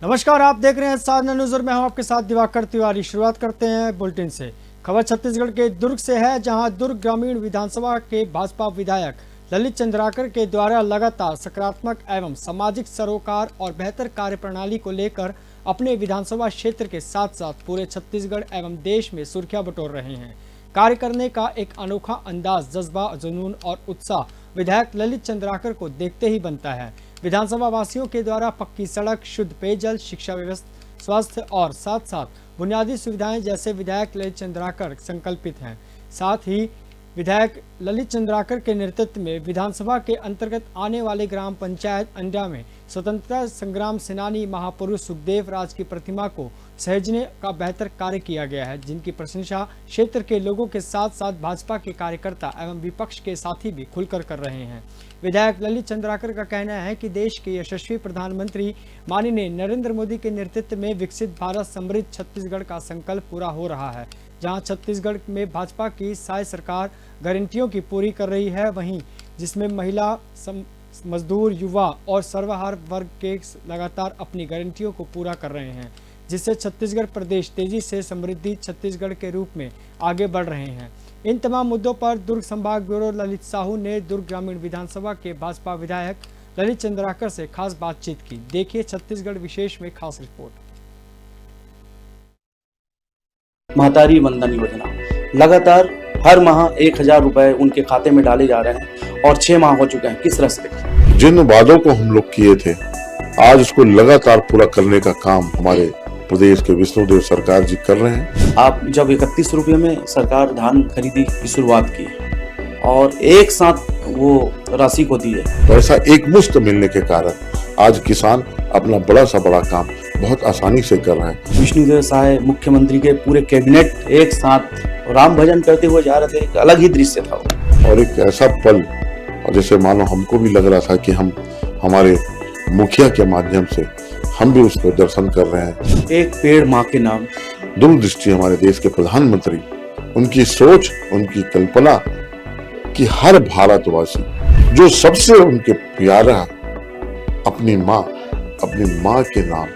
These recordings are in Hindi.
नमस्कार, आप देख रहे हैं साधना न्यूज़ और मैं हूं आपके साथ दिवाकर तिवारी। शुरुआत करते हैं बुलेटिन से। खबर छत्तीसगढ़ के दुर्ग से है, जहां दुर्ग ग्रामीण विधानसभा के भाजपा विधायक ललित चंद्राकर के द्वारा लगातार सकारात्मक एवं सामाजिक सरोकार और बेहतर कार्यप्रणाली को लेकर अपने विधानसभा क्षेत्र के साथ साथ पूरे छत्तीसगढ़ एवं देश में सुर्खियां बटोर रहे हैं। कार्य करने का एक अनोखा अंदाज, जज्बा, जुनून और उत्साह विधायक ललित चंद्राकर को देखते ही बनता है। विधानसभा वासियों के द्वारा पक्की सड़क, शुद्ध पेयजल, शिक्षा व्यवस्था, स्वास्थ्य और साथ साथ बुनियादी सुविधाएं जैसे विधायक ललित चंद्राकर संकल्पित हैं। साथ ही विधायक ललित चंद्राकर के नेतृत्व में विधानसभा के अंतर्गत आने वाले ग्राम पंचायत अंडा में स्वतंत्रता संग्राम सेनानी महापुरुष सुखदेव राज की प्रतिमा को सहेजने का बेहतर कार्य किया गया है, जिनकी प्रशंसा क्षेत्र के लोगों के साथ साथ भाजपा के कार्यकर्ता एवं विपक्ष के साथी भी खुलकर कर रहे हैं। विधायक ललित चंद्राकर का कहना है कि देश के यशस्वी प्रधानमंत्री माननीय नरेंद्र मोदी के नेतृत्व में विकसित भारत समृद्ध छत्तीसगढ़ का संकल्प पूरा हो रहा है। जहां छत्तीसगढ़ में भाजपा की साय सरकार गारंटियों की पूरी कर रही है, वहीं जिसमें महिला, मजदूर, युवा और सर्वहारा वर्ग के लगातार अपनी गारंटियों को पूरा कर रहे हैं, जिससे छत्तीसगढ़ प्रदेश तेजी से समृद्धि छत्तीसगढ़ के रूप में आगे बढ़ रहे हैं। इन तमाम मुद्दों पर दुर्ग संभाग ब्यूरो ललित साहू ने दुर्ग ग्रामीण विधानसभा के भाजपा विधायक ललित चंद्राकर से खास बातचीत की। देखिए छत्तीसगढ़ विशेष में खास रिपोर्ट। महतारी वंदन योजना लगातार हर माह 1000 रुपए उनके खाते में डाले जा रहे हैं और 6 माह हो चुके हैं। किस रास्ते जिन वादों को हम लोग किए थे, आज उसको लगातार पूरा करने का काम हमारे प्रदेश के विष्णुदेव सरकार जी कर रहे हैं। आप जब 31 रुपये में सरकार धान खरीदी की शुरुआत की और एक साथ वो राशि को दी है, तो ऐसा एक मुश्त मिलने के कारण आज किसान अपना बड़ा सा बड़ा काम बहुत आसानी से कर रहे हैं। विष्णुदेव साय मुख्यमंत्री के पूरे कैबिनेट एक साथ राम भजन करते हुए जा रहे थे, एक अलग ही दृश्य था और एक ऐसा पल, जैसे मानो हमको भी लग रहा था कि हम हमारे मुखिया के माध्यम से हम भी उसको दर्शन कर रहे हैं। एक पेड़ माँ के नाम। दूरदृष्टि हमारे देश के प्रधानमंत्री, उनकी सोच, उनकी कल्पना कि हर भारतवासी जो सबसे उनके प्यारा अपनी माँ के नाम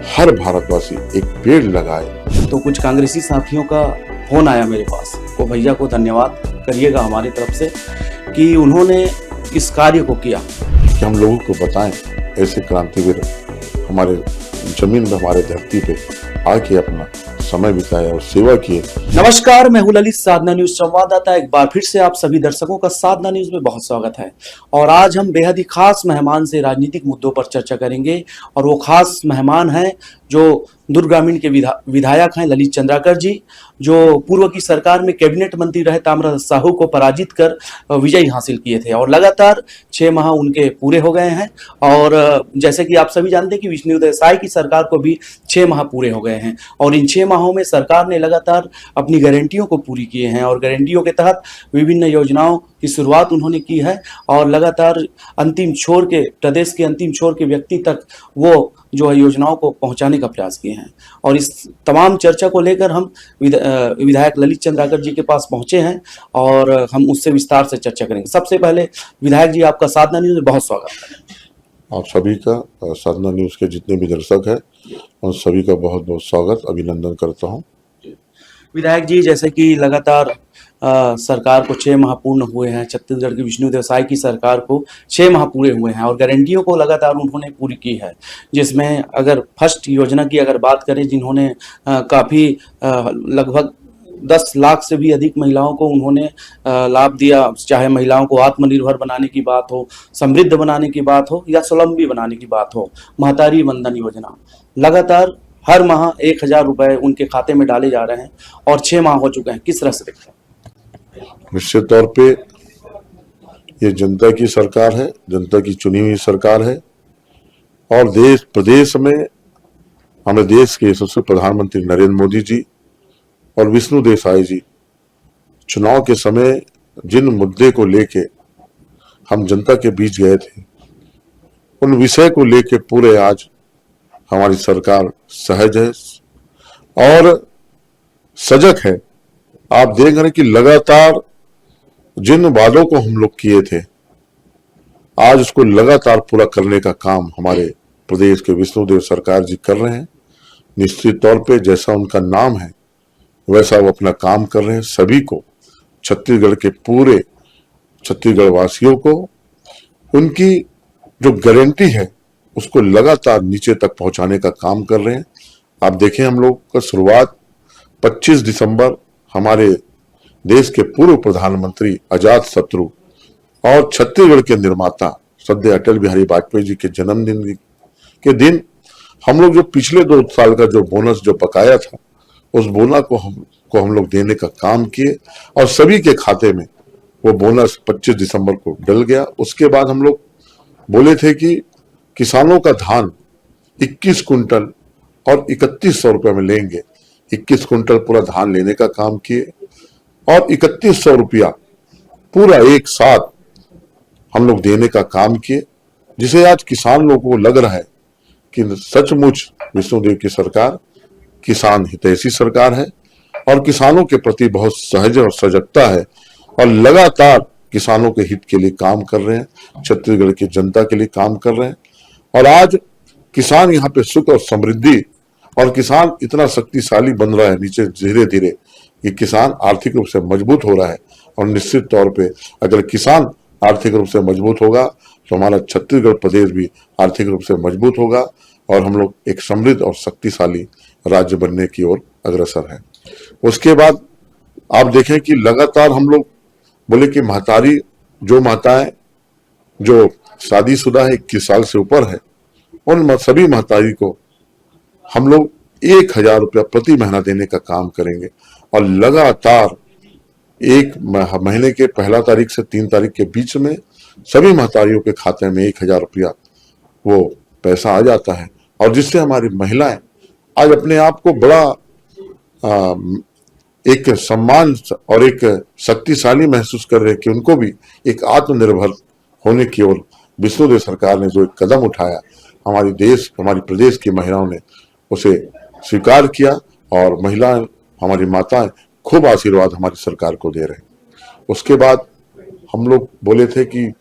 हर भारतवासी एक पेड़ लगाए। तो कुछ कांग्रेसी साथियों का फोन आया मेरे पास, वो भैया को धन्यवाद करिएगा हमारी तरफ से कि उन्होंने इस कार्य को किया कि हम लोगों को बताएं ऐसे क्रांतिवीर हमारे जमीन में, हमारे धरती पे आके अपना समय बिताया और सेवा किए। नमस्कार, मैं हूं ललित, साधना न्यूज संवाददाता। एक बार फिर से आप सभी दर्शकों का साधना न्यूज में बहुत स्वागत है और आज हम बेहद ही खास मेहमान से राजनीतिक मुद्दों पर चर्चा करेंगे और वो खास मेहमान हैं जो दुर्ग ग्रामीण के विधायक हैं ललित चंद्राकर जी, जो पूर्व की सरकार में कैबिनेट मंत्री रहे ताम्रध्वज साहू को पराजित कर विजय हासिल किए थे और लगातार 6 माह उनके पूरे हो गए हैं। और जैसे कि आप सभी जानते हैं कि विष्णुदेव साय की सरकार को भी 6 माह पूरे हो गए हैं और इन 6 माहों में सरकार ने लगातार अपनी गारंटियों को पूरी किए हैं और गारंटियों के तहत विभिन्न योजनाओं की शुरुआत उन्होंने की है और लगातार अंतिम छोर के, प्रदेश के अंतिम छोर के व्यक्ति तक वो जो है योजनाओं को पहुंचाने का प्रयास किए हैं। और इस तमाम चर्चा को लेकर हम विधायक ललित चंद्राकर जी के पास पहुंचे हैं और हम उससे विस्तार से चर्चा करेंगे। सबसे पहले विधायक जी, आपका साधना न्यूज में बहुत स्वागत है। आप सभी का, साधना न्यूज के जितने भी दर्शक हैं उन सभी का बहुत बहुत स्वागत, अभिनंदन करता हूं। विधायक जी, जैसे कि लगातार सरकार को 6 माह पूर्ण हुए हैं, छत्तीसगढ़ की विष्णुदेव साय की सरकार को 6 माह पूरे हुए हैं और गारंटियों को लगातार उन्होंने पूरी की है, जिसमें अगर फर्स्ट योजना की अगर बात करें, जिन्होंने काफ़ी लगभग 10 लाख से भी अधिक महिलाओं को उन्होंने लाभ दिया, चाहे महिलाओं को आत्मनिर्भर बनाने की बात हो, समृद्ध बनाने की बात हो या स्वावलंबी बनाने की बात हो। महतारी वंदन योजना लगातार हर माह 1000 रुपए उनके खाते में डाले जा रहे हैं और 6 माह हो चुके हैं। किस तरह से देखते हैं? निश्चित तौर पे ये जनता की सरकार है, जनता की चुनी हुई सरकार है और देश प्रदेश में हमारे देश के यशस्वी प्रधानमंत्री नरेंद्र मोदी जी और विष्णुदेव साय जी चुनाव के समय जिन मुद्दे को लेके हम जनता के बीच गए थे, उन विषय को लेके पूरे आज हमारी सरकार सहज है और सजग है। आप देख रहे हैं कि लगातार जिन वादों को हम लोग किए थे, आज उसको लगातार पूरा करने का काम हमारे प्रदेश के विष्णुदेव सरकार जी कर रहे हैं। निश्चित तौर पे जैसा उनका नाम है वैसा वो अपना काम कर रहे हैं। सभी को, छत्तीसगढ़ के पूरे छत्तीसगढ़ वासियों को उनकी जो गारंटी है उसको लगातार नीचे तक पहुंचाने का काम कर रहे हैं। आप देखें, हम लोग का शुरुआत 25 दिसंबर हमारे देश के पूर्व प्रधानमंत्री अजात शत्रु और छत्तीसगढ़ के निर्माता सदैव अटल बिहारी वाजपेयी जी के जन्मदिन के दिन हम लोग जो पिछले 2 साल का जो बोनस जो बकाया था उस बोनस को हम लोग देने का काम किए और सभी के खाते में वो बोनस 25 दिसंबर को डल गया। उसके बाद हम लोग बोले थे कि किसानों का धान 21 कुंटल और 3100 रुपये में लेंगे। 21 कुंटल पूरा धान लेने का काम किए और 3100 रुपया पूरा एक साथ हम लोग देने का काम किए, जिसे आज किसान लोगों को लग रहा है कि सचमुच विष्णुदेव की सरकार किसान हितैषी सरकार है और किसानों के प्रति बहुत सहज और सजगता है और लगातार किसानों के हित के लिए काम कर रहे हैं, छत्तीसगढ़ की जनता के लिए काम कर रहे हैं। और आज किसान यहाँ पे सुख और समृद्धि और किसान इतना शक्तिशाली बन रहा है नीचे धीरे धीरे कि किसान आर्थिक रूप से मजबूत हो रहा है। और निश्चित तौर पे अगर किसान आर्थिक रूप से मजबूत होगा तो हमारा छत्तीसगढ़ प्रदेश भी आर्थिक रूप से मजबूत होगा और हम लोग एक समृद्ध और शक्तिशाली राज्य बनने की ओर अग्रसर है। उसके बाद आप देखें कि लगातार हम लोग बोले कि महतारी जो माताएं जो शादीशुदा है 21 साल से ऊपर है उन सभी महतारी को हम लोग 1000 रुपया प्रति महीना देने का काम करेंगे और लगातार एक महीने के 1 तारीख से 3 तारीख के बीच में सभी महतारियों के खाते में 1000 रुपया वो पैसा आ जाता है और जिससे हमारी महिलाएं आज अपने आप को बड़ा एक सम्मान और एक शक्तिशाली महसूस कर रहे हैं कि उनको भी एक आत्मनिर्भर होने की ओर विष्णुदेव सरकार ने जो एक कदम उठाया, हमारी प्रदेश की महिलाओं ने उसे स्वीकार किया और महिलाएं, हमारी माताएं खूब आशीर्वाद हमारी सरकार को दे रहे हैं। उसके बाद हम लोग बोले थे कि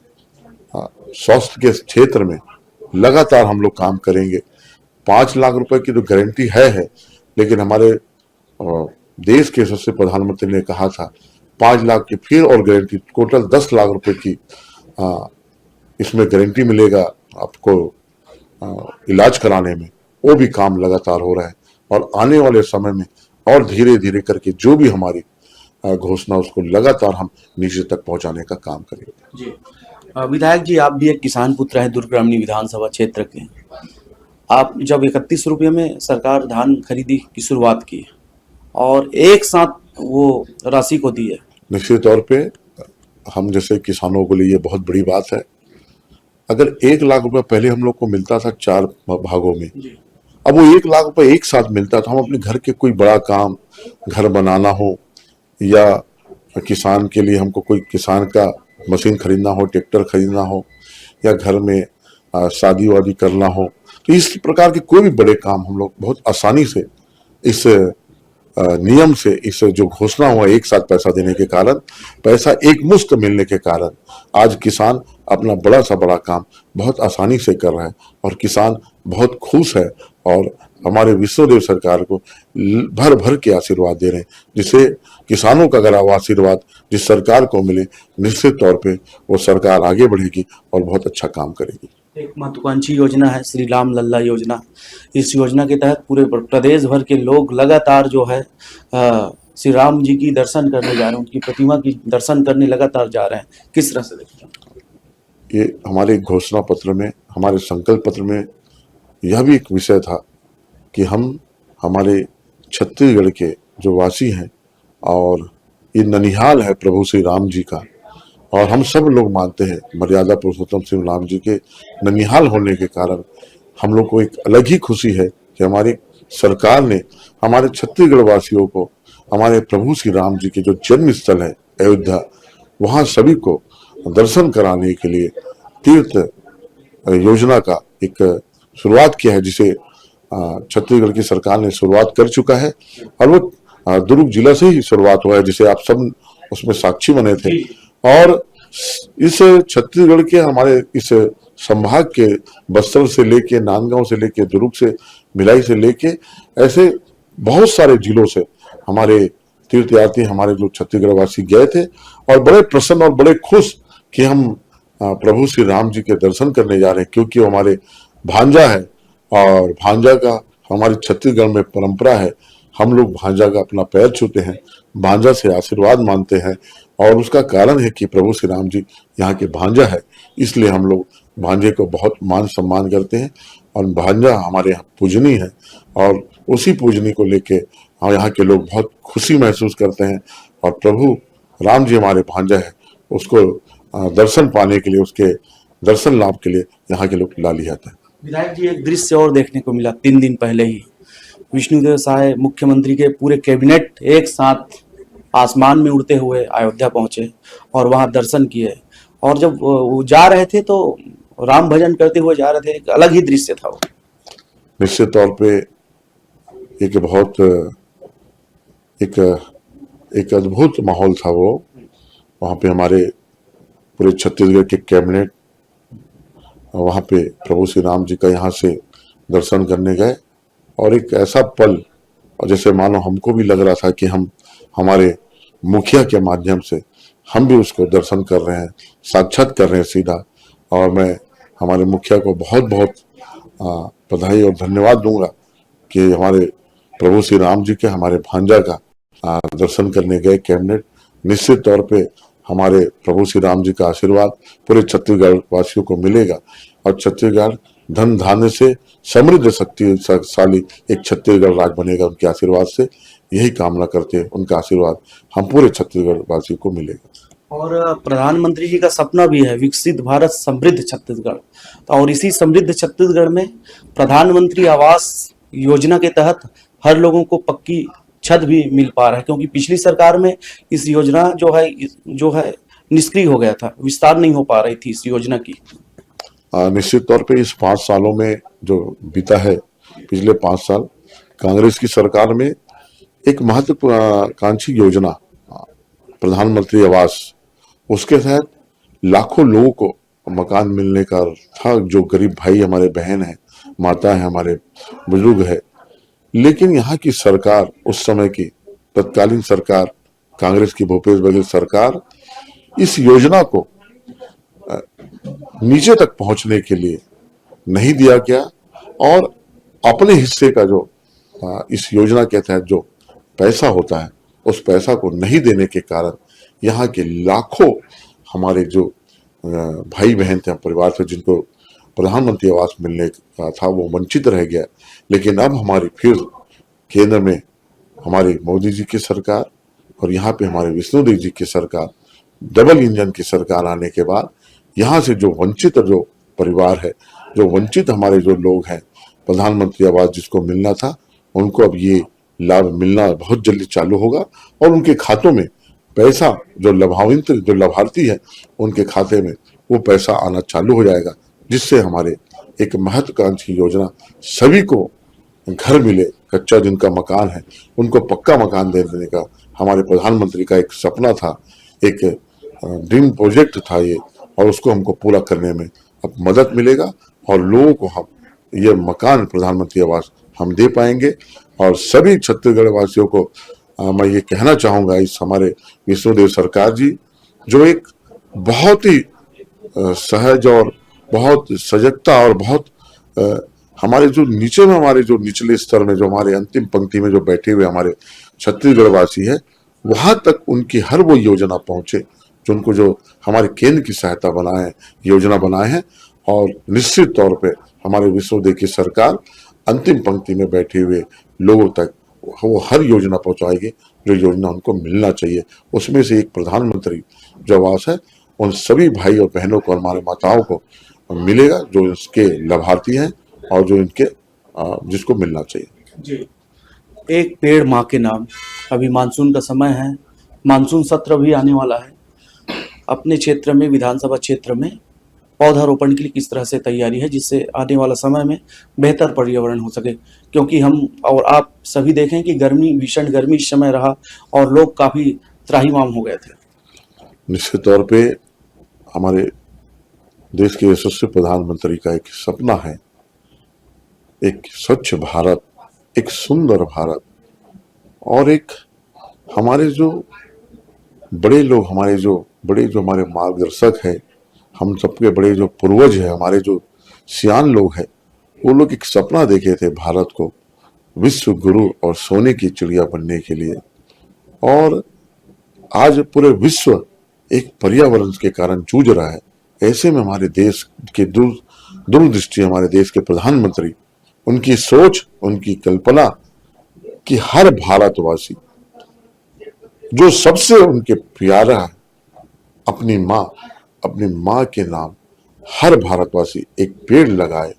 स्वास्थ्य के क्षेत्र में लगातार हम लोग काम करेंगे। 5 लाख रुपए की तो गारंटी है, लेकिन हमारे देश के यशस्वी प्रधानमंत्री ने कहा था 5 लाख की फिर और गारंटी, टोटल 10 लाख रुपए की इसमें गारंटी मिलेगा आपको इलाज कराने में। वो भी काम लगातार हो रहा है और आने वाले समय में और धीरे धीरे करके जो भी हमारी घोषणा उसको लगातार हम नीचे तक पहुंचाने का काम करेंगे। जी विधायक जी, आप भी एक किसान पुत्र हैं, दुर्ग ग्रामीण विधानसभा क्षेत्र के। आप जब 31 रुपये में सरकार धान खरीदी की शुरुआत की और एक साथ वो राशि को दी है, निश्चित तौर पे हम जैसे किसानों के लिए ये बहुत बड़ी बात है। अगर 1 लाख रुपए पहले हम लोग को मिलता था 4 भागों में, अब वो 1 लाख रुपए एक साथ मिलता था। हम अपने घर के कोई बड़ा काम, घर बनाना हो या किसान के लिए हमको कोई किसान का मशीन खरीदना हो, ट्रैक्टर खरीदना हो या घर में शादी वादी करना हो, तो इस प्रकार के कोई भी बड़े काम हम लोग बहुत आसानी से इस नियम से, इस जो घोषणा हुआ एक साथ पैसा देने के कारण, पैसा एक मुश्त मिलने के कारण आज किसान अपना बड़ा सा बड़ा काम बहुत आसानी से कर रहा है और किसान बहुत खुश है और हमारे विष्णुदेव सरकार को भर भर के आशीर्वाद दे रहे हैं। जिससे किसानों का अगर आशीर्वाद जिस सरकार को मिले, निश्चित तौर पे वो सरकार आगे बढ़ेगी और बहुत अच्छा काम करेगी। एक महत्वाकांक्षी योजना है श्री राम लल्ला योजना। इस योजना के तहत पूरे प्रदेश भर के लोग लगातार जो है श्री राम जी की दर्शन करने जा रहे हैं, उनकी प्रतिमा की दर्शन करने लगातार जा रहे हैं। किस तरह से देखते हैं? ये हमारे घोषणा पत्र में, हमारे संकल्प पत्र में यह भी एक विषय था कि हम हमारे छत्तीसगढ़ के जो वासी हैं और ये ननिहाल है प्रभु श्री राम जी का, और हम सब लोग मानते हैं मर्यादा पुरुषोत्तम श्री राम जी के ननिहाल होने के कारण हम लोग को एक अलग ही खुशी है कि हमारी सरकार ने हमारे छत्तीसगढ़ वासियों को हमारे प्रभु श्री राम जी के जो जन्म स्थल है अयोध्या, वहाँ सभी को दर्शन कराने के लिए तीर्थ योजना का एक शुरुआत किया है, जिसे छत्तीसगढ़ की सरकार ने शुरुआत कर चुका है और वो दुर्ग जिला से ही शुरुआत हुआ है, जिसे आप सब उसमें साक्षी बने थे। और इस छत्तीसगढ़ के हमारे इस संभाग के बस्तर से लेके नांदगांव से लेके दुर्ग से भिलाई से लेके ऐसे बहुत सारे जिलों से हमारे तीर्थयात्री हमारे जो छत्तीसगढ़ वासी गए थे और बड़े प्रसन्न और बड़े खुश कि हम प्रभु श्री राम जी के दर्शन करने जा रहे हैं, क्योंकि वो हमारे भांजा है और भांजा का हमारे छत्तीसगढ़ में परंपरा है। हम लोग भांजा का अपना पैर छूते हैं, भांजा से आशीर्वाद मांगते हैं और उसका कारण है कि प्रभु श्री राम जी यहाँ के भांजा है, इसलिए हम लोग भांजे को बहुत मान सम्मान करते हैं और भांजा हमारे यहाँ पूजनी है और उसी पूजनी को लेके हम यहाँ के लोग बहुत खुशी महसूस करते हैं और प्रभु राम जी हमारे भांजा है, उसको दर्शन पाने के लिए, उसके दर्शन लाभ के लिए यहाँ के लोग लाली जाते हैं। विधायक जी, एक दृश्य और देखने को मिला 3 दिन पहले ही। विष्णुदेव साय मुख्यमंत्री के पूरे कैबिनेट एक साथ आसमान में उड़ते हुए अयोध्या पहुंचे और वहां दर्शन किए और जब वो जा रहे थे तो राम भजन करते हुए जा रहे थे, एक अलग ही दृश्य था वो। निश्चित तौर पे एक बहुत एक अद्भुत माहौल था वो। वहां पे हमारे पूरे छत्तीसगढ़ के कैबिनेट वहां पे प्रभु श्री राम जी का यहाँ से दर्शन करने गए और एक ऐसा पल, और जैसे मानो हमको भी लग रहा था कि हम हमारे मुखिया के माध्यम से हम भी उसको दर्शन कर रहे हैं, साक्षात कर रहे हैं सीधा। और मैं हमारे मुखिया को बहुत बहुत बधाई और धन्यवाद दूंगा कि हमारे प्रभु श्री राम जी के हमारे भांजा का दर्शन करने गए कैबिनेट। निश्चित तौर पे हमारे प्रभु श्री राम जी का आशीर्वाद पूरे छत्तीसगढ़ वासियों को मिलेगा और छत्तीसगढ़ धन धान्य से समृद्ध शक्तिशाली एक छत्तीसगढ़ राज्य बनेगा उनके आशीर्वाद से। यही कामना करते हैं, उनका आशीर्वाद हम पूरे छत्तीसगढ़ वासियों को मिलेगा। और प्रधानमंत्री जी का सपना भी है विकसित भारत समृद्ध छत्तीसगढ़, और इसी समृद्ध छत्तीसगढ़ में प्रधानमंत्री आवास योजना के तहत हर लोगों को पक्की छत भी मिल पा रहा है, क्योंकि पिछली सरकार में इस योजना जो है निष्क्रिय हो गया था, विस्तार नहीं हो पा रही थी इस योजना की। निश्चित तौर पे इस 5 सालों में जो बीता है, पिछले 5 साल कांग्रेस की सरकार में एक महत्वाकांक्षी योजना प्रधानमंत्री आवास, उसके तहत लाखों लोगों को मकान मिलने का था, जो गरीब भाई हमारे बहन है, माता है, हमारे बुजुर्ग है। लेकिन यहाँ की सरकार, उस समय की तत्कालीन सरकार कांग्रेस की भूपेश बघेल सरकार, इस योजना को नीचे तक पहुंचने के लिए नहीं दिया गया और अपने हिस्से का जो इस योजना के तहत जो पैसा होता है उस पैसा को नहीं देने के कारण यहाँ के लाखों हमारे जो भाई बहन थे परिवार थे, जिनको प्रधानमंत्री आवास मिलने का था, वो वंचित रह गया। लेकिन अब हमारी फिर केंद्र में हमारी मोदी जी की सरकार और यहाँ पे हमारे विष्णुदेव जी की सरकार, डबल इंजन की सरकार आने के बाद यहाँ से जो वंचित जो परिवार है, जो वंचित हमारे जो लोग हैं, प्रधानमंत्री आवास जिसको मिलना था, उनको अब ये लाभ मिलना बहुत जल्दी चालू होगा और उनके खातों में पैसा, जो लाभान्वित जो लाभार्थी है उनके खाते में वो पैसा आना चालू हो जाएगा, जिससे हमारे एक महत्वाकांक्षी योजना सभी को घर मिले, कच्चा जिनका मकान है उनको पक्का मकान दे देने का हमारे प्रधानमंत्री का एक सपना था, एक ड्रीम प्रोजेक्ट था ये, और उसको हमको पूरा करने में अब मदद मिलेगा और लोगों को हम ये मकान प्रधानमंत्री आवास हम दे पाएंगे। और सभी छत्तीसगढ़ वासियों को मैं ये कहना चाहूंगा, इस हमारे विष्णुदेव सरकार जी जो एक बहुत ही सहज और बहुत सजगता और बहुत हमारे जो नीचे में, हमारे जो निचले स्तर में, जो हमारे अंतिम पंक्ति में जो बैठे हुए हमारे छत्तीसगढ़ वासी है, वहां तक उनकी हर वो योजना पहुंचे जो उनको, जो हमारे केंद्र की सहायता बनाए योजना बनाए हैं। और निश्चित तौर पे हमारे विष्णुदेव की सरकार अंतिम पंक्ति में बैठे हुए लोगों तक वो हर योजना पहुंचाएगी जो योजना उनको मिलना चाहिए। उसमें से एक प्रधानमंत्री जो आवास है उन सभी भाई और बहनों को, हमारे माताओं को मिलेगा जो इसके लाभार्थी हैं और जो इनके जिसको मिलना चाहिए। जी, एक पेड़ माँ के नाम। अभी मानसून का समय है, मानसून सत्र भी आने वाला है। अपने क्षेत्र में, विधानसभा क्षेत्र में पौधारोपण के लिए किस तरह से तैयारी है, जिससे आने वाला समय में बेहतर पर्यावरण हो सके, क्योंकि हम और आप सभी देखें कि गर्मी, भीषण गर्मी इस समय रहा और लोग काफी त्राहिमाम हो गए थे। निश्चित तौर पे हमारे देश के यशस्वी प्रधानमंत्री का एक सपना है, एक स्वच्छ भारत, एक सुंदर भारत, और एक हमारे जो बड़े लोग, हमारे जो हमारे मार्गदर्शक है, हम सबके बड़े जो पूर्वज है, हमारे जो सियान लोग हैं, वो लोग एक सपना देखे थे भारत को विश्व गुरु और सोने की चिड़िया बनने के लिए। और आज पूरे विश्व एक पर्यावरण के कारण जूझ रहा है। ऐसे में हमारे देश के दूरदृष्टि, हमारे देश के प्रधानमंत्री, उनकी सोच, उनकी कल्पना कि हर भारतवासी जो सबसे उनके प्यारा है, अपनी माँ के नाम हर भारतवासी एक पेड़ लगाए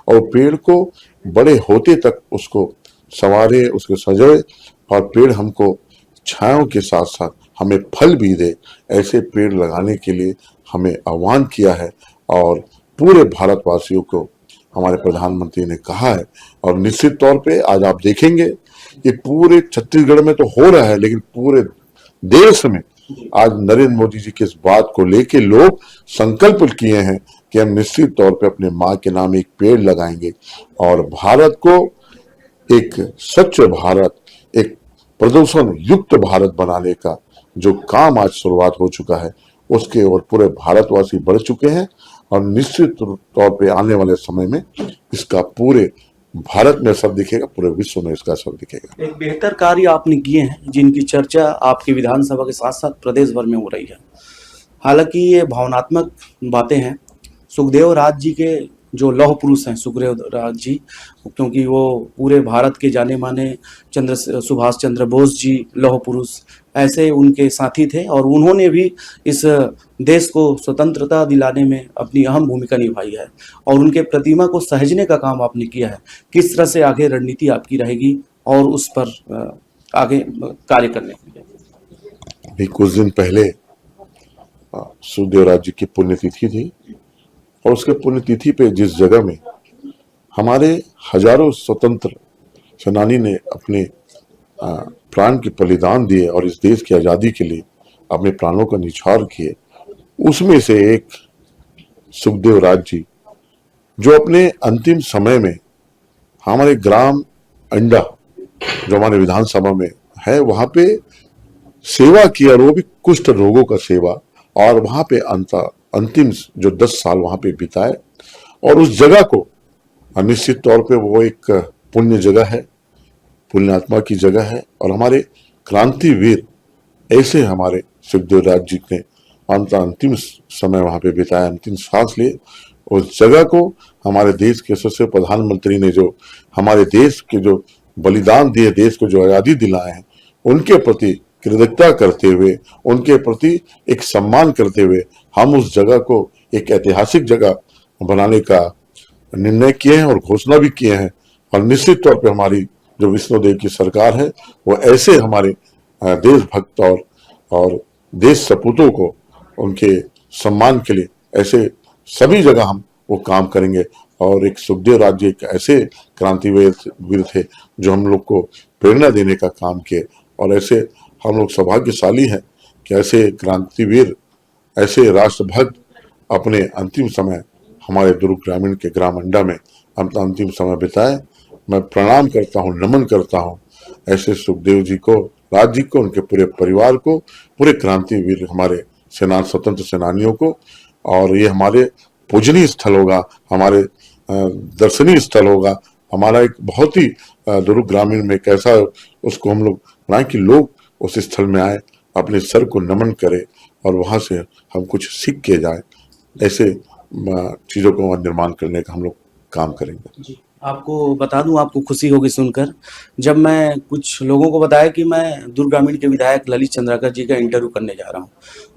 और पेड़ को बड़े होते तक उसको संवारे, उसको सजाए, और पेड़ हमको छायों के साथ साथ हमें फल भी दे। ऐसे पेड़ लगाने के लिए हमें आह्वान किया है और पूरे भारतवासियों को हमारे प्रधानमंत्री ने कहा है। और निश्चित तौर पे आज आप देखेंगे ये पूरे छत्तीसगढ़ में तो हो रहा है, लेकिन पूरे देश में आज नरेंद्र मोदी जी की इस बात को लेके लोग संकल्प किए हैं कि हम निश्चित तौर पे अपने माँ के नाम एक पेड़ लगाएंगे और भारत को एक स्वच्छ भारत, एक प्रदूषण युक्त भारत बनाने का जो काम आज शुरुआत हो चुका है, उसके ओर पूरे भारतवासी बढ़ चुके हैं। और निश्चित तौर पे आने वाले समय में इसका पूरे भारत में असर दिखेगा, पूरे विश्व में इसका असर दिखेगा। एक बेहतर कार्य आपने किए हैं जिनकी चर्चा आपकी विधानसभा के साथ साथ प्रदेश भर में हो रही है। हालांकि ये भावनात्मक बातें हैं। सुखदेव राज जी के जो लौह पुरुष हैं, सुखदेव राज जी, क्योंकि वो पूरे भारत के जाने माने सुभाष चंद्र बोस जी लौह पुरुष ऐसे उनके साथी थे, और उन्होंने भी इस देश को स्वतंत्रता दिलाने में अपनी अहम भूमिका निभाई है, और उनके प्रतिमा को सहेजने का काम आपने किया है। किस तरह से आगे रणनीति आपकी रहेगी और उस पर आगे कार्य करने के लिए? अभी कुछ दिन पहले सुखदेव राज जी की पुण्यतिथि थी, और उसके पुण्यतिथि पे जिस जगह में हमारे हजारों स्वतंत्र सेनानी ने अपने प्राण के बलिदान दिए और इस देश की आजादी के लिए अपने प्राणों का निछावर किए, उसमें से एक सुखदेव राज जी जो अपने अंतिम समय में हमारे ग्राम अंडा जो हमारे विधानसभा में है वहां पे सेवा की, और वो भी कुष्ठ रोगों का सेवा, और वहां पे अंतिम जो 10 साल वहां पे बिताए। और उस जगह को निश्चित तौर पे वो एक पुण्य जगह है, पुण्यात्मा की जगह है, और हमारे क्रांतिवीर ऐसे हमारे सुखदेव राज जी ने अंतिम समय वहां पे बिताया, अंतिम सांस लिए। उस जगह को हमारे देश के यशस्वी प्रधानमंत्री ने जो हमारे देश के जो बलिदान दिए, देश को जो आजादी दिलाए हैं, उनके प्रति कृतज्ञता करते हुए, उनके प्रति एक सम्मान करते हुए हम उस जगह को एक ऐतिहासिक जगह बनाने का निर्णय किए हैं और घोषणा भी किए हैं। और निश्चित तौर पे हमारी जो विष्णुदेव की सरकार है वो ऐसे हमारे देशभक्त और देश सपूतों को उनके सम्मान के लिए ऐसे सभी जगह हम वो काम करेंगे। और एक सुखदेव राज जी एक ऐसे क्रांतिवीर थे जो हम लोग को प्रेरणा देने का काम किए, और ऐसे हम लोग सौभाग्यशाली हैं कि ऐसे क्रांतिवीर, ऐसे राष्ट्रभक्त अपने अंतिम समय हमारे दुर्ग ग्रामीण के ग्राम अंडा में अपना अंतिम समय बिताए। मैं प्रणाम करता हूँ, नमन करता हूँ ऐसे सुखदेव जी को, राज जी को, उनके पूरे परिवार को, पूरे क्रांतिवीर हमारे स्वतंत्र सेनानियों को। और ये हमारे पूजनीय स्थल होगा, हमारे दर्शनीय स्थल होगा, हमारा एक बहुत ही दुर्ग ग्रामीण में कैसा उसको हम लोग बनाए कि लोग उस स्थल में आए, अपने सर को नमन करें और वहां से हम कुछ सीख के जाए। ऐसे चीजों को निर्माण करने का हम लोग काम करेंगे। जी, आपको बता दूं, आपको खुशी होगी सुनकर, जब मैं कुछ लोगों को बताया कि मैं दुर्ग ग्रामीण के विधायक ललित चंद्राकर जी का इंटरव्यू करने जा रहा हूं,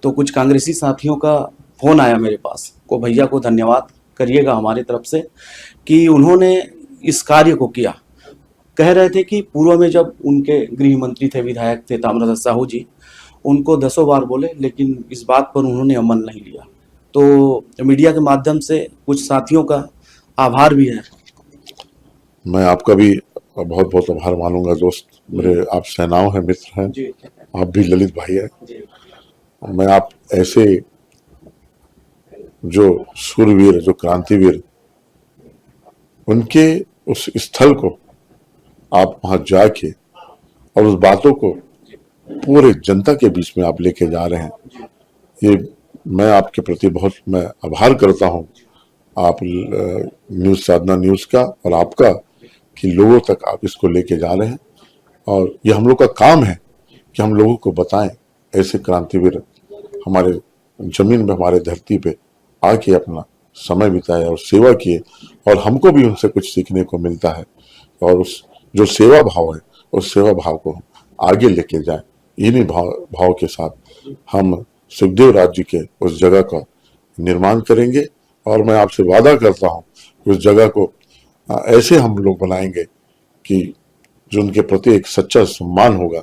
तो कुछ कांग्रेसी साथियों का फोन आया मेरे पास। को भैया को धन्यवाद करिएगा हमारी तरफ से कि उन्होंने इस कार्य को किया। कह रहे थे कि पूर्व में जब उनके गृह मंत्री थे, विधायक थे ताम्रध्वज साहू जी, उनको 10 बार बोले, लेकिन इस बात पर उन्होंने अमल नहीं लिया। तो मीडिया के माध्यम से कुछ साथियों का आभार भी है। मैं आपका भी बहुत बहुत आभार मानूंगा दोस्त, मेरे आप सेनाओं हैं, मित्र हैं, आप भी ललित भाई हैं। मैं आप ऐसे जो शूरवीर, जो क्रांतिवीर, उनके उस स्थल को आप वहां जाके और उस बातों को पूरे जनता के बीच में आप लेके जा रहे हैं, ये मैं आपके प्रति बहुत मैं आभार करता हूं, आप न्यूज साधना न्यूज का और आपका, कि लोगों तक आप इसको लेके जा रहे हैं। और ये हम लोग का काम है कि हम लोगों को बताएं ऐसे क्रांतिवीर हमारे जमीन में, हमारे धरती पे आके अपना समय बिताए और सेवा किए, और हमको भी उनसे कुछ सीखने को मिलता है। और उस जो सेवा भाव है, उस सेवा भाव को आगे लेके जाए। इन्हीं भाव के साथ हम सुखदेव राज्य के उस जगह का निर्माण करेंगे, और मैं आपसे वादा करता हूं कि उस जगह को ऐसे हम लोग बनाएंगे कि जो उनके प्रति एक सच्चा सम्मान होगा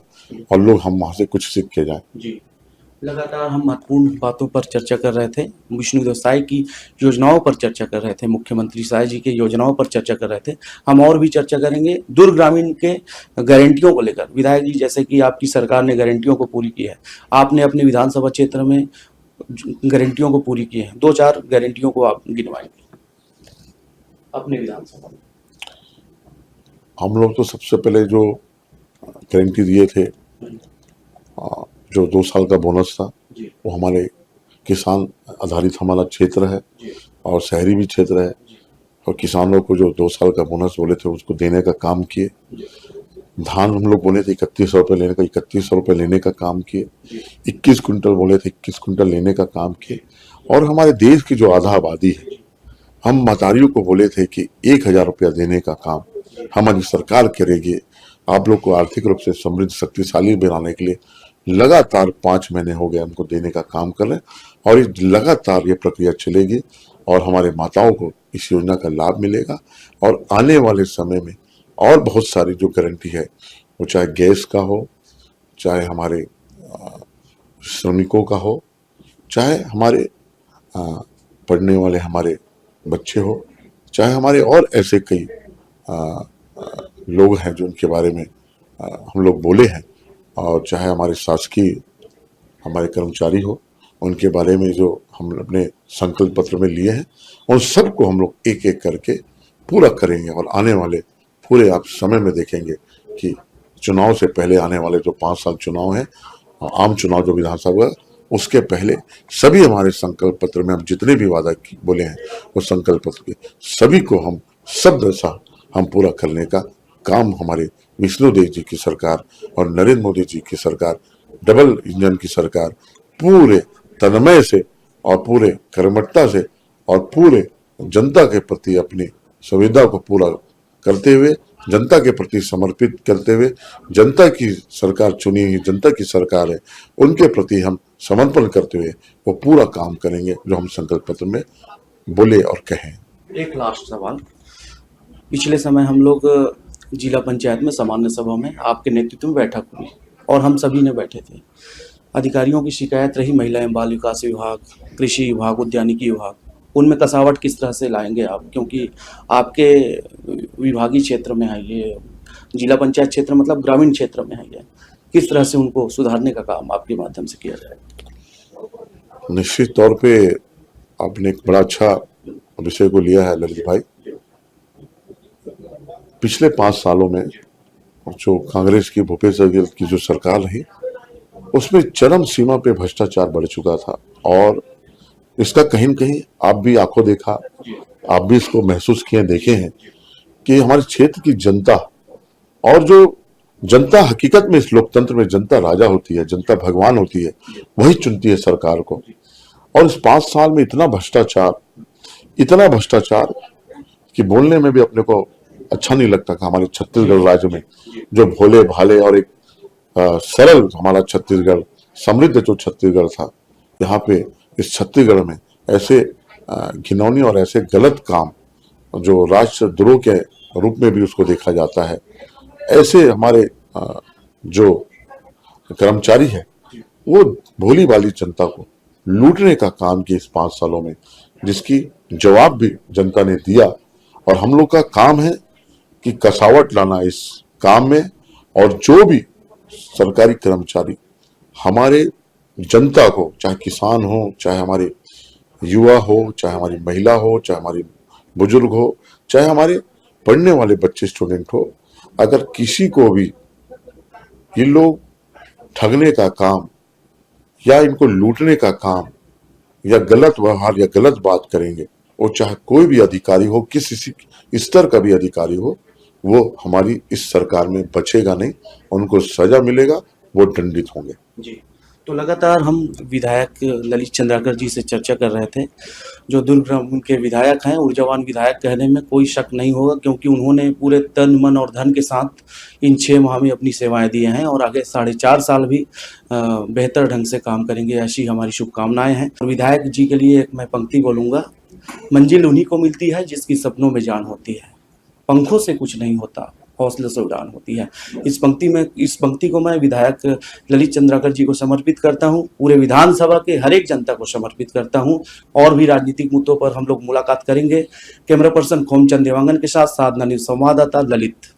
और लोग हम वहां से कुछ सीख के जाएं। जी, लगातार हम महत्वपूर्ण बातों पर चर्चा कर रहे थे। विष्णुदेव साय की योजनाओं पर चर्चा कर रहे थे, मुख्यमंत्री साय जी के योजनाओं पर चर्चा कर रहे थे। हम और भी चर्चा करेंगे दुर्ग ग्रामीण के गारंटियों को लेकर। विधायक जी, जैसे कि आपकी सरकार ने गारंटियों को पूरी की है, आपने अपने विधानसभा क्षेत्र में गारंटियों को पूरी की है, 2-4 गारंटियों को आप गिनवाएंगे अपने विधानसभा में। हम लोग तो सबसे पहले जो गारंटी दिए थे, जो 2 साल का बोनस था, वो हमारे किसान आधारित हमारा क्षेत्र है और शहरी भी क्षेत्र है, और किसानों को जो 2 साल का बोनस बोले थे उसको देने का काम किए। धान हम लोग बोले थे 3100 रुपये लेने का, 3100 रुपये लेने का काम किए। 21 कुंटल बोले थे, 21 कुंटल लेने का काम किए। और हमारे देश की जो आधा आबादी है, हम महतारियों को बोले थे कि 1000 रुपया देने का काम हमारी सरकार करेगी। आप लोग को आर्थिक रूप से समृद्ध शक्तिशाली बनाने के लिए लगातार 5 महीने हो गए हमको देने का काम कर रहे हैं, और ये लगातार ये प्रक्रिया चलेगी और हमारे माताओं को इस योजना का लाभ मिलेगा। और आने वाले समय में और बहुत सारी जो गारंटी है, वो चाहे गैस का हो, चाहे हमारे श्रमिकों का हो, चाहे हमारे पढ़ने वाले हमारे बच्चे हो, चाहे हमारे और ऐसे कई लोग हैं जो उनके बारे में हम लोग बोले हैं, और चाहे हमारे शासकीय हमारे कर्मचारी हो, उनके बारे में जो हम अपने संकल्प पत्र में लिए हैं, उन सबको हम लोग एक एक करके पूरा करेंगे। और आने वाले पूरे आप समय में देखेंगे कि चुनाव से पहले आने वाले जो 5 साल चुनाव है, आम चुनाव जो विधानसभा, उसके पहले सभी हमारे संकल्प पत्र में हम जितने भी वादा बोले हैं, उस संकल्प पत्र के सभी को हम शब्दशः हम पूरा करने का काम हमारे विष्णुदेव जी की सरकार और नरेंद्र मोदी जी की सरकार, डबल इंजन की सरकार, पूरे तन्मय से और पूरे कर्मठता से और पूरे जनता के प्रति अपनी संवेदना को पूरा करते हुए, जनता के प्रति समर्पित करते हुए, जनता की सरकार चुनी हुई जनता की सरकार है, उनके प्रति हम समर्पण करते हुए वो पूरा काम करेंगे जो हम संकल्प पत्र में बोले और कहें। एक लास्ट सवाल, पिछले समय हम लोग जिला पंचायत में सामान्य सभा में आपके नेतृत्व में बैठक हुई और हम सभी ने बैठे थे। अधिकारियों की शिकायत रही, महिला एवं बाल विकास विभाग, कृषि विभाग, उद्यानिकी विभाग, उनमें कसावट किस तरह से लाएंगे आप, क्योंकि आपके विभागीय क्षेत्र में है ये, जिला पंचायत क्षेत्र मतलब ग्रामीण क्षेत्र में है ये, किस तरह से उनको सुधारने का काम आपके माध्यम से किया जाए? निश्चित तौर पे आपने एक बड़ा अच्छा विषय को लिया है ललित भाई। पिछले 5 सालों में जो कांग्रेस की भूपेश बघेल की जो सरकार रही, उसमें चरम सीमा पे भ्रष्टाचार बढ़ चुका था, और इसका कहीं न कहीं आप भी आंखों देखा, आप भी इसको महसूस किए, देखे हैं कि हमारे क्षेत्र की जनता, और जो जनता हकीकत में इस लोकतंत्र में जनता राजा होती है, जनता भगवान होती है, वही चुनती है सरकार को। और इस 5 साल में इतना भ्रष्टाचार कि बोलने में भी अपने को अच्छा नहीं लगता कि हमारे छत्तीसगढ़ राज्य में जो भोले भाले और एक सरल हमारा छत्तीसगढ़, समृद्ध जो छत्तीसगढ़ था, यहाँ पे इस छत्तीसगढ़ में ऐसे घिनौनी और ऐसे गलत काम जो राष्ट्रद्रोह के रूप में भी उसको देखा जाता है, ऐसे हमारे जो कर्मचारी है वो भोली भाली जनता को लूटने का काम किया इस 5 सालों में, जिसकी जवाब भी जनता ने दिया। और हम लोग का काम है कि कसावट लाना इस काम में, और जो भी सरकारी कर्मचारी हमारे जनता को, चाहे किसान हो, चाहे हमारे युवा हो, चाहे हमारी महिला हो, चाहे हमारी बुजुर्ग हो, चाहे हमारे पढ़ने वाले बच्चे स्टूडेंट हो, अगर किसी को भी ये लोग ठगने का काम या इनको लूटने का काम या गलत व्यवहार या गलत बात करेंगे, वो चाहे कोई भी अधिकारी हो, किसी स्तर का भी अधिकारी हो, वो हमारी इस सरकार में बचेगा नहीं, उनको सजा मिलेगा, वो दंडित होंगे। जी, तो लगातार हम विधायक ललित चंद्राकर जी से चर्चा कर रहे थे, जो दुर्ग ग्रामीण के विधायक हैं, ऊर्जावान विधायक कहने में कोई शक नहीं होगा, क्योंकि उन्होंने पूरे तन मन और धन के साथ इन 6 माह में अपनी सेवाएं दी हैं और आगे 4.5 साल भी बेहतर ढंग से काम करेंगे, ऐसी हमारी शुभकामनाएं हैं। और विधायक जी के लिए एक मैं पंक्ति बोलूँगा, मंजिल उन्हीं को मिलती है जिसकी सपनों में जान होती है, पंखों से कुछ नहीं होता, हौसले से उड़ान होती है। इस पंक्ति को मैं विधायक ललित चंद्राकर जी को समर्पित करता हूं, पूरे विधानसभा के हर एक जनता को समर्पित करता हूं। और भी राजनीतिक मुद्दों पर हम लोग मुलाकात करेंगे। कैमरा पर्सन खोमचंद देवांगन के साथ साधना न्यूज संवाददाता ललित।